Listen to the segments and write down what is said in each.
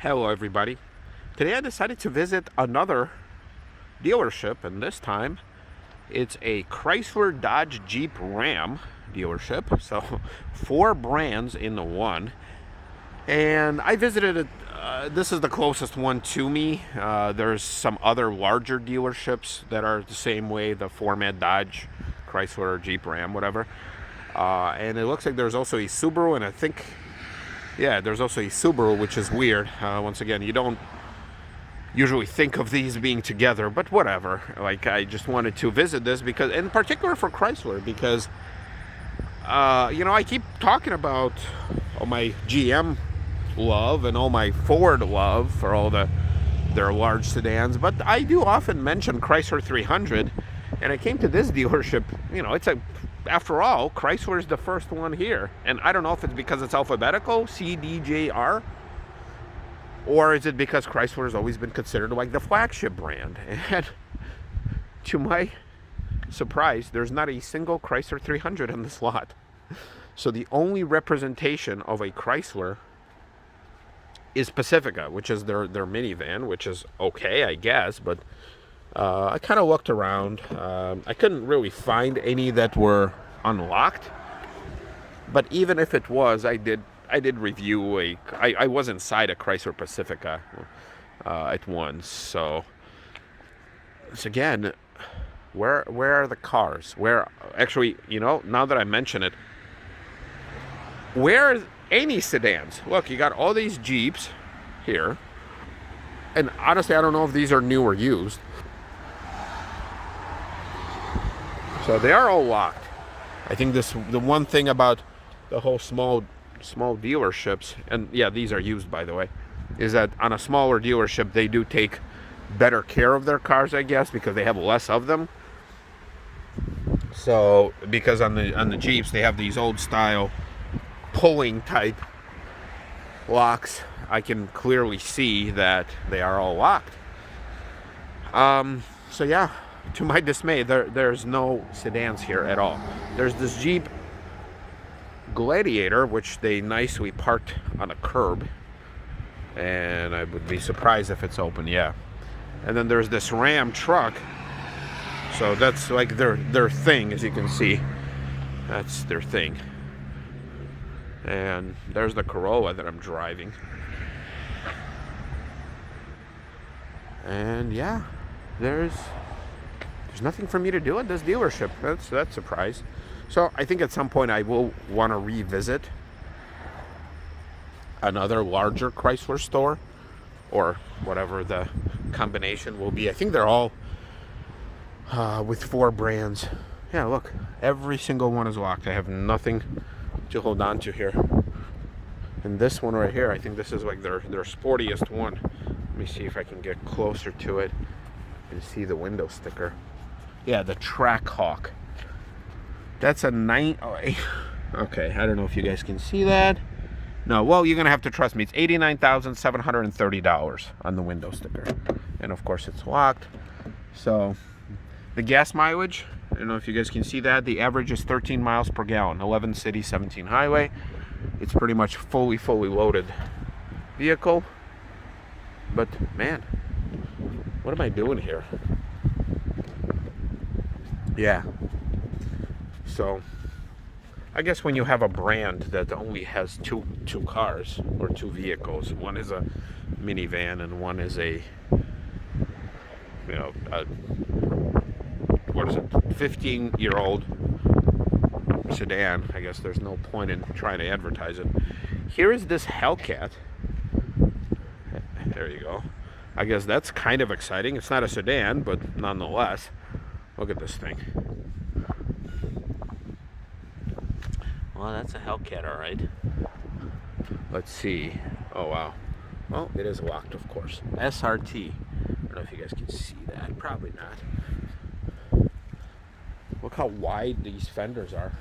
Hello everybody. Today I decided to visit another dealership, and this time it's a Chrysler Dodge Jeep Ram dealership. So 4 brands in the one. And I visited it. This is the closest one to me. There's some other larger dealerships that are the same way, the format Dodge, Chrysler, Jeep, Ram, whatever. And it looks like there's also a Subaru, and I think, yeah, there's also a Subaru, which is weird. Once again, you don't usually think of these being together, but whatever. Like, I just wanted to visit this because, in particular for Chrysler, because, I keep talking about all my GM love and all my Ford love for all their large sedans, but I do often mention Chrysler 300, and I came to this dealership. After all, Chrysler is the first one here, and I don't know if it's because it's alphabetical, C, D, J, R, or is it because Chrysler has always been considered like the flagship brand. And to my surprise, there's not a single Chrysler 300 in this lot. So the only representation of a Chrysler is Pacifica, which is their minivan, which is okay, I guess, but I kind of looked around. I couldn't really find any that were unlocked, but even if it was, I did review I was inside a Chrysler Pacifica at once. So again, where are the cars? Where, actually, now that I mention it, where are any sedans? Look, you got all these Jeeps here, and honestly, I don't know if these are new or used. So they are all locked. I think the one thing about the whole small dealerships, and yeah, these are used, by the way, is that on a smaller dealership they do take better care of their cars, I guess, because they have less of them. So because on the Jeeps they have these old style pulling type locks, I can clearly see that they are all locked. So yeah, to my dismay, there's no sedans here at all. There's this Jeep Gladiator, which they nicely parked on a curb, and I would be surprised if it's open. Yeah. And then there's this Ram truck. So that's like their thing, as you can see. That's their thing. And there's the Corolla that I'm driving. And yeah, there's nothing for me to do at this dealership. That's a surprise. So I think at some point I will want to revisit another larger Chrysler store, or whatever the combination will be. I think they're all with 4 brands. Yeah, look, every single one is locked. I have nothing to hold on to here. And this one right here, I think this is like their sportiest one. Let me see if I can get closer to it and see the window sticker. Yeah, the Trackhawk. That's a 9. Okay, I don't know if you guys can see that. No, well, you're gonna have to trust me. It's $89,730 on the window sticker, and of course it's locked. So the gas mileage, I don't know if you guys can see that. The average is 13 miles per gallon. 11 city, 17 highway. It's pretty much fully loaded vehicle. But man, what am I doing here? Yeah. So I guess when you have a brand that only has two cars or 2 vehicles, one is a minivan and one is a 15-year-old sedan, I guess there's no point in trying to advertise it. Here is this HELLCAT. There you go. I guess that's kind of exciting. It's not a sedan, but nonetheless, look at this thing. Well, that's a HELLCAT, all right. Let's see. Oh, wow. Well, it is locked, of course. SRT. I don't know if you guys can see that. Probably not. Look how wide these fenders are.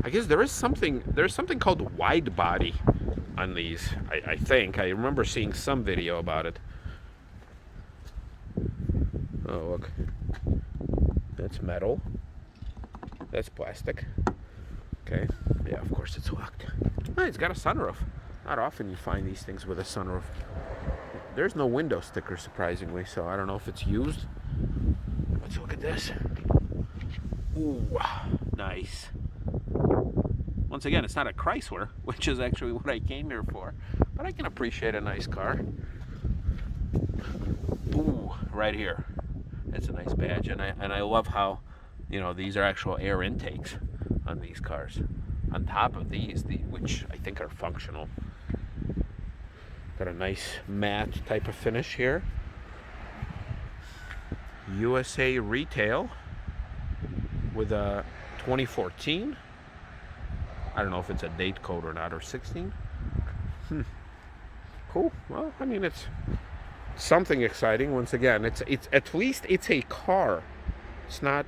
I guess there's something called WIDEBODY on these. I think. I remember seeing some video about it. Oh, look. That's metal. That's plastic. Okay. Yeah, of course it's locked. Oh, it's got a sunroof. Not often you find these things with a sunroof. There's no window sticker, surprisingly, so I don't know if it's used. Let's look at this. Ooh, nice. Once again, it's not a Chrysler, which is actually what I came here for, but I can appreciate a nice car. Ooh, right here. That's a nice badge, and I love how, you know, these are actual air intakes on these cars. On top of these, which I think are functional. Got a nice matte type of finish here. USA retail with a 2014. I don't know if it's a date code or not, or 16. Cool. Well, I mean, it's something exciting. Once again, it's at least it's a car. It's not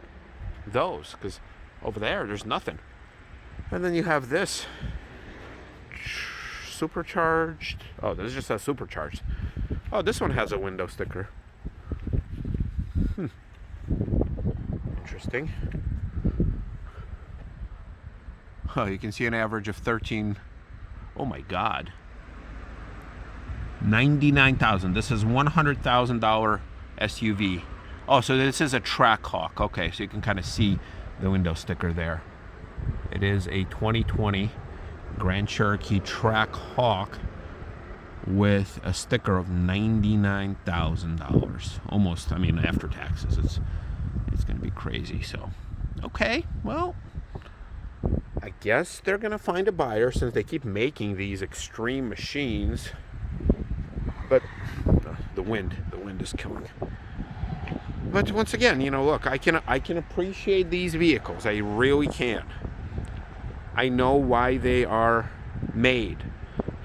those, because over there's nothing. And then you have this supercharged. Oh, this is just a supercharged. Oh, this one has a window sticker. Interesting. Oh, you can see an average of 13. Oh my God. 99,000. This is $100,000 SUV. Oh, so this is a Trackhawk. Okay, so you can kind of see the window sticker there. It is a 2020 Grand Cherokee Trackhawk with a sticker of $99,000. Almost, I mean, after taxes, it's going to be crazy. So, okay, well, I guess they're going to find a buyer since they keep making these extreme machines. But the wind is killing. But once again, you know, look, I can appreciate these vehicles. I really can. I know why they are made,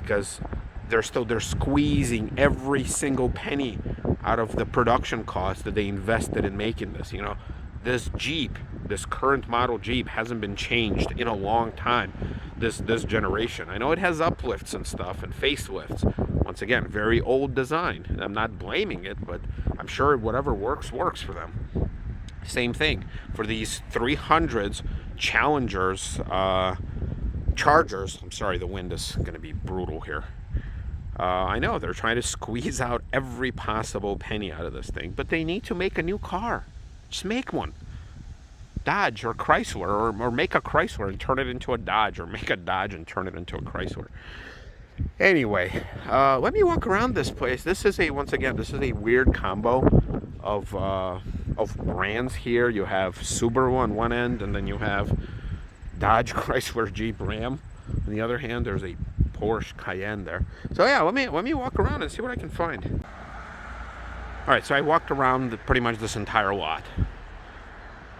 because they're squeezing every single penny out of the production cost that they invested in making this. You know, this Jeep, this current model Jeep, hasn't been changed in a long time. This generation. I know it has uplifts and stuff and facelifts. Once again, very old design. I'm not blaming it, but I'm sure whatever works for them. Same thing for these 300s, Challengers, Chargers. I'm sorry, the wind is going to be brutal here. I know they're trying to squeeze out every possible penny out of this thing, but they need to make a new car. Just make one. Dodge or Chrysler, or make a Chrysler and turn it into a Dodge, or make a Dodge and turn it into a Chrysler. Anyway, let me walk around this place. This is a weird combo of brands here. You have Subaru on one end, and then you have Dodge, Chrysler, Jeep, Ram. On the other hand, there's a Porsche Cayenne there. So yeah, let me walk around and see what I can find. All right, so I walked around pretty much this entire lot.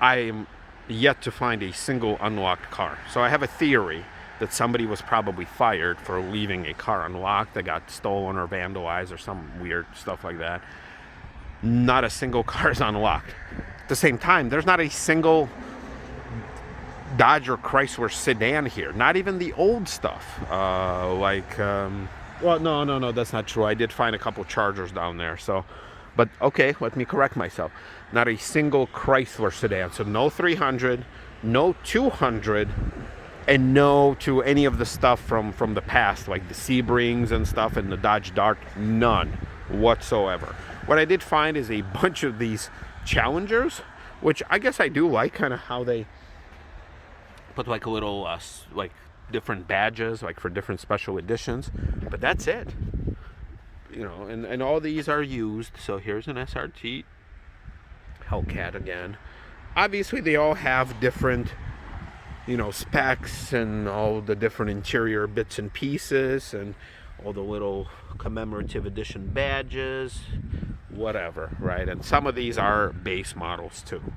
I am yet to find a single unlocked car. So I have a theory that somebody was probably fired for leaving a car unlocked that got stolen or vandalized or some weird stuff like that. Not a single car is unlocked. At the same time, there's not a single Dodge or Chrysler sedan here. Not even the old stuff. Well, no, that's not true. I did find a couple Chargers down there. So, but okay, let me correct myself. Not a single Chrysler sedan. So no 300, no 200, and no to any of the stuff from the past, like the Sebrings and stuff and the Dodge Dart. None whatsoever. What I did find is a bunch of these Challengers, which I guess I do like, kind of how they put like a little like different badges, like for different special editions. But that's it. You know, and all these are used. So here's an SRT HELLCAT again. Obviously, they all have different, you know, specs and all the different interior bits and pieces and all the little commemorative edition badges, whatever, right? And some of these are base models too.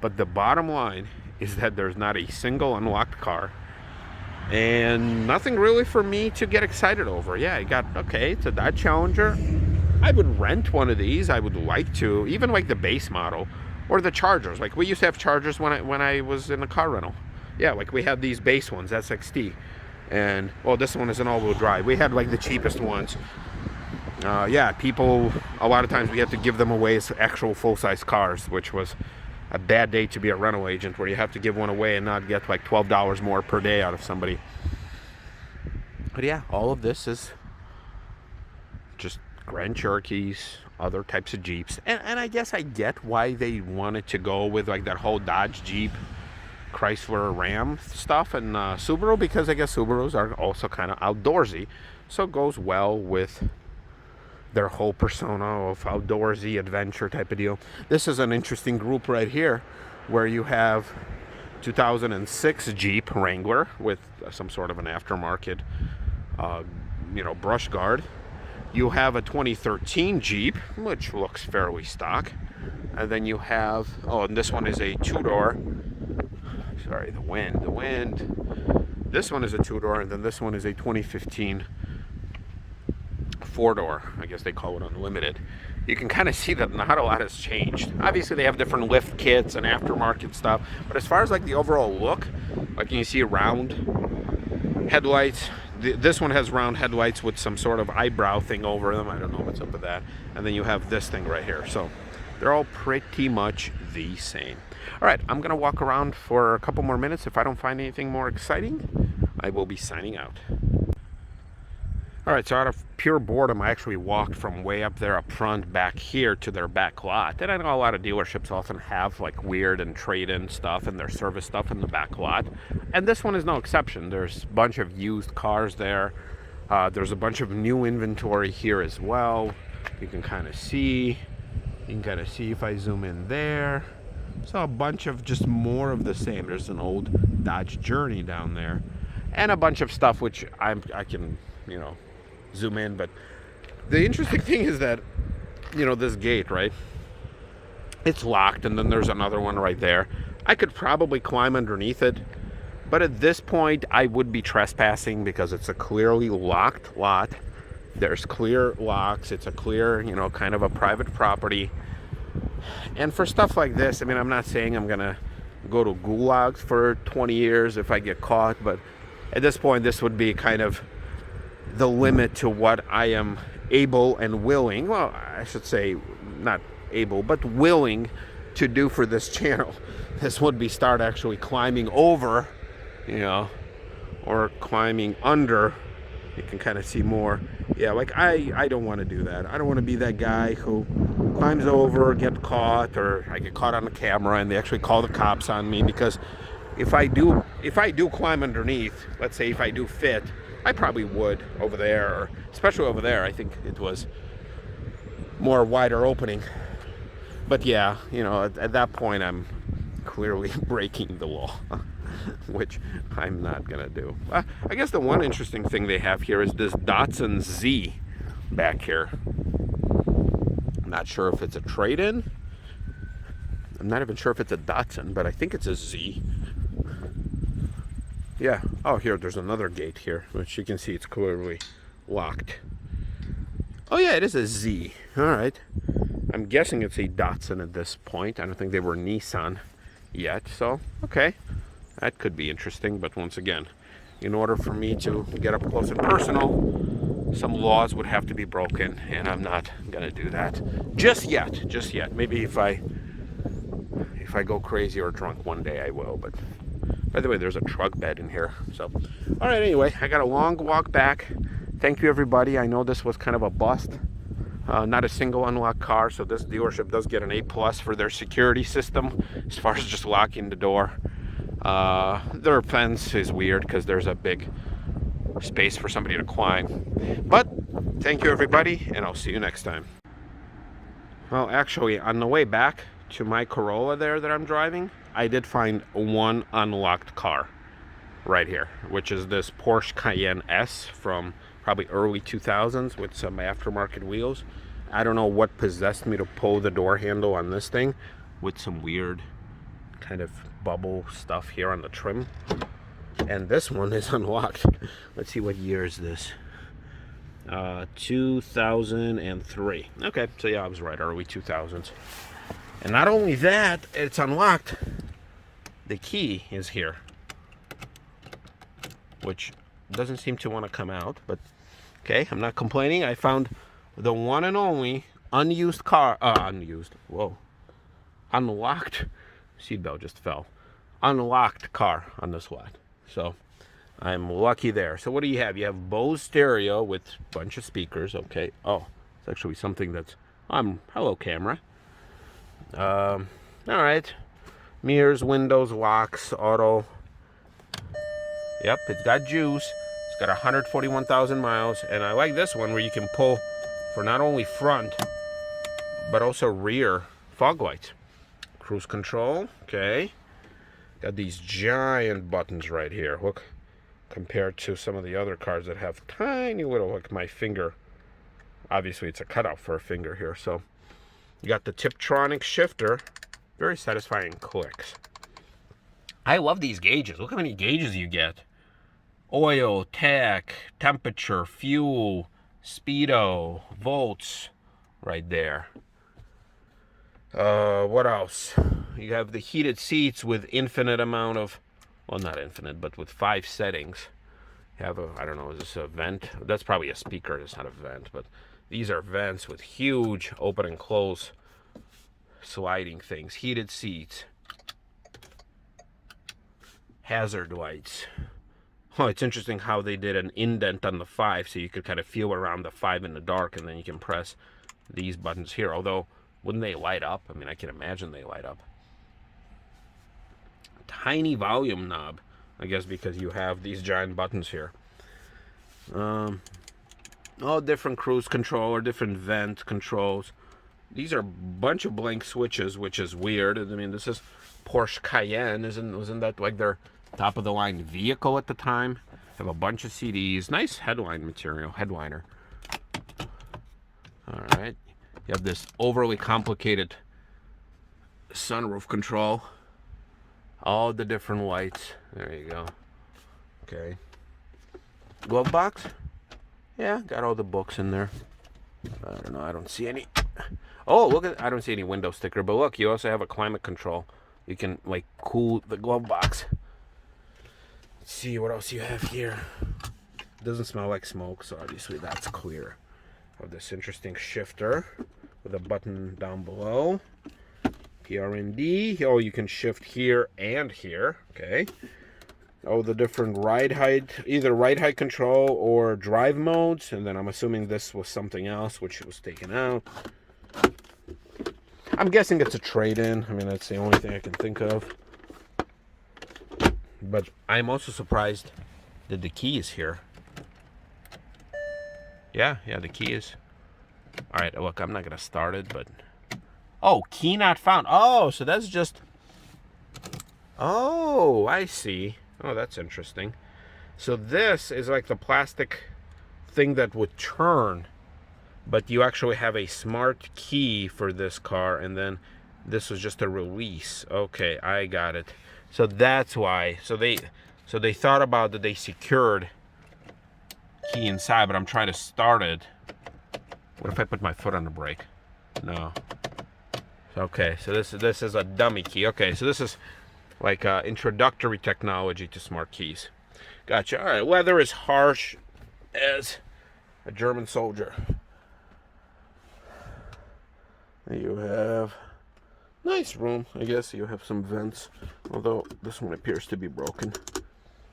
But the bottom line is that there's not a single unlocked car and nothing really for me to get excited over. Yeah, it's a Dodge Challenger. I would rent one of these. I would like to, even like the base model or the Chargers. Like we used to have Chargers when I was in a car rental. Yeah, like we had these base ones, SXT. And, well, this one is an all-wheel drive. We had like the cheapest ones. Yeah, people, a lot of times we had to give them away as actual full-size cars, which was a bad day to be a rental agent, where you have to give one away and not get like $12 more per day out of somebody. But yeah, all of this is just Grand Cherokees, other types of Jeeps. And I guess I get why they wanted to go with like that whole Dodge, Jeep, Chrysler, Ram stuff and Subaru, because I guess Subarus are also kind of outdoorsy. So it goes well with their whole persona of outdoorsy adventure type of deal. This is an interesting group right here where you have 2006 Jeep Wrangler with some sort of an aftermarket brush guard. You have a 2013 Jeep, which looks fairly stock. And then you have, and this one is a two-door. Sorry, the wind. This one is a two-door, and then this one is a 2015 four-door. I guess they call it Unlimited. You can kind of see that not a lot has changed. Obviously, they have different lift kits and aftermarket stuff. But as far as like the overall look, like you see round headlights. This one has round headlights with some sort of eyebrow thing over them. I don't know what's up with that. And then you have this thing right here. So they're all pretty much the same. All right, I'm going to walk around for a couple more minutes. If I don't find anything more exciting, I will be signing out. All right, so out of pure boredom, I actually walked from way up there up front back here to their back lot. And I know a lot of dealerships often have like weird and trade-in stuff and their service stuff in the back lot. And this one is no exception. There's a bunch of used cars there. There's a bunch of new inventory here as well. You can kind of see. You can kind of see if I zoom in there. So a bunch of just more of the same. There's an old Dodge Journey down there. And a bunch of stuff which I can, zoom in. But the interesting thing is that, this gate, right? It's locked, and then there's another one right there. I could probably climb underneath it. But at this point, I would be trespassing because it's a clearly locked lot. There's clear locks. It's a clear, kind of a private property. And for stuff like this, I'm not saying I'm going to go to gulags for 20 years if I get caught. But at this point, this would be kind of the limit to what I am able and willing. Well, I should say not able, but willing to do for this channel. This would be start actually climbing over, or climbing under. You can kind of see more. Yeah, like I don't want to do that. I don't want to be that guy who climbs over, get caught, or I get caught on the camera and they actually call the cops on me, because if I do climb underneath, let's say if I do fit, I probably would over there, or especially over there. I think it was more wider opening. But yeah, at that point I'm clearly breaking the law, which I'm not gonna do. I guess the one interesting thing they have here is this Datsun Z back here. I'm not sure if it's a trade-in. I'm not even sure if it's a Datsun, but I think it's a Z. Yeah. Oh, here, there's another gate here, which you can see it's clearly locked. Oh, yeah, it is a Z. All right. I'm guessing it's a Datsun at this point. I don't think they were Nissan yet. So, okay. That could be interesting. But once again, in order for me to get up close and personal, some laws would have to be broken. And I'm not going to do that just yet. Just yet. Maybe if I go crazy or drunk one day, I will. But by the way, there's a truck bed in here. So, all right, anyway, I got a long walk back. Thank you, everybody. I know this was kind of a bust. Not a single unlocked car, so this dealership does get an A+ for their security system as far as just locking the door. Their fence is weird because there's a big space for somebody to climb. But thank you, everybody, and I'll see you next time. Well, actually, on the way back to my Corolla there that I'm driving, I did find one unlocked car right here, which is this Porsche Cayenne S from probably early 2000s with some aftermarket wheels. I don't know what possessed me to pull the door handle on this thing with some weird kind of bubble stuff here on the trim. And this one is unlocked. Let's see, what year is this? 2003. Okay, so yeah, I was right, early 2000s. And not only that, it's unlocked. The key is here, which doesn't seem to want to come out, but okay, I'm not complaining. I found the one and only unlocked seatbelt just fell. Unlocked car on this lot. So I'm lucky there. So what do you have? You have Bose stereo with a bunch of speakers. Okay. Oh, it's actually something that's... hello, camera. All right. Mirrors, windows, locks, auto. Yep, it's got juice. It's got 141,000 miles. And I like this one where you can pull for not only front, but also rear fog lights. Cruise control. Okay. Got these giant buttons right here. Look. Compared to some of the other cars that have tiny little, like my finger. Obviously, it's a cutout for a finger here. So, you got the Tiptronic shifter. Very satisfying clicks. I love these gauges. Look how many gauges you get. Oil, tech, temperature, fuel, speedo, volts, right there. What else? You have the heated seats with infinite amount of... Well, not infinite, but with 5 settings. You have I don't know, is this a vent? That's probably a speaker, it's not a vent, but these are vents with huge open and close sliding things. Heated seats. Hazard lights. Oh, it's interesting how they did an indent on the 5, so you could kind of feel around the 5 in the dark, and then you can press these buttons here. Although, wouldn't they light up? I mean, I can imagine they light up. Tiny volume knob, I guess, because you have these giant buttons here. All different cruise control or different vent controls. These are a bunch of blank switches, which is weird. I mean, this is Porsche Cayenne. Wasn't that like their top of the line vehicle at the time? Have a bunch of CDs. Nice headline material, headliner. All right. You have this overly complicated sunroof control. All the different lights. There you go. Okay. Glove box? Yeah, got all the books in there. I don't know. I don't see any. Oh, look at... I don't see any window sticker. But look, you also have a climate control. You can, like, cool the glove box. Let's see what else you have here. It doesn't smell like smoke, so obviously that's clear. Of this interesting shifter with a button down below. PRND. Oh, you can shift here and here. Okay. Oh, the different ride height, either ride height control or drive modes. And then I'm assuming this was something else, which was taken out. I'm guessing it's a trade-in. I mean, that's the only thing I can think of. But I'm also surprised that the key is here. Yeah, the key is. All right, look, I'm not going to start it, but... Oh, key not found. Oh, so that's just... Oh, I see. Oh, that's interesting. So this is like the plastic thing that would turn, but you actually have a smart key for this car, and then this was just a release. Okay, I got it. So that's why. So they thought about that they secured key inside, but I'm trying to start it. What if I put my foot on the brake? No. Okay, so this is a dummy key. Okay, so this is like introductory technology to smart keys. Gotcha. All right, weather is harsh as a German soldier. You have nice room, I guess. You have some vents, although this one appears to be broken.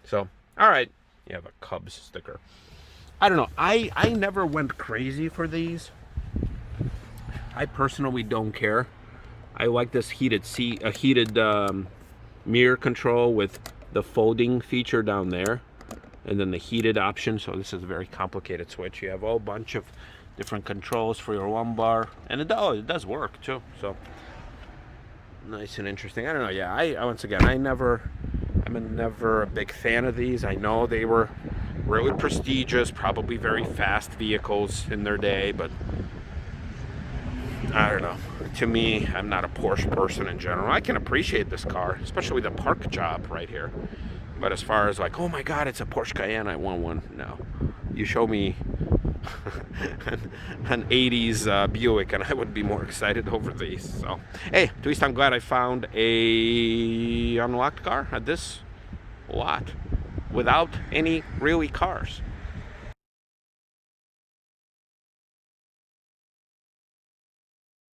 So, all right, you have a Cubs sticker. I don't know. I never went crazy for these. I personally don't care. I like this heated seat, heated mirror control with the folding feature down there, and then the heated option. So this is a very complicated switch. You have a whole bunch of different controls for your lumbar, and it does work too. So nice and interesting. I don't know. Yeah, I once again, I'm never a big fan of these. I know they were really prestigious, probably very fast vehicles in their day, but I don't know. To me, I'm not a Porsche person in general. I can appreciate this car, especially the park job right here. But as far as like, oh my God, it's a Porsche Cayenne, I want one. No. You show me an 80s Buick and I would be more excited over these. So, hey, at least I'm glad I found a unlocked car at this lot without any really cars.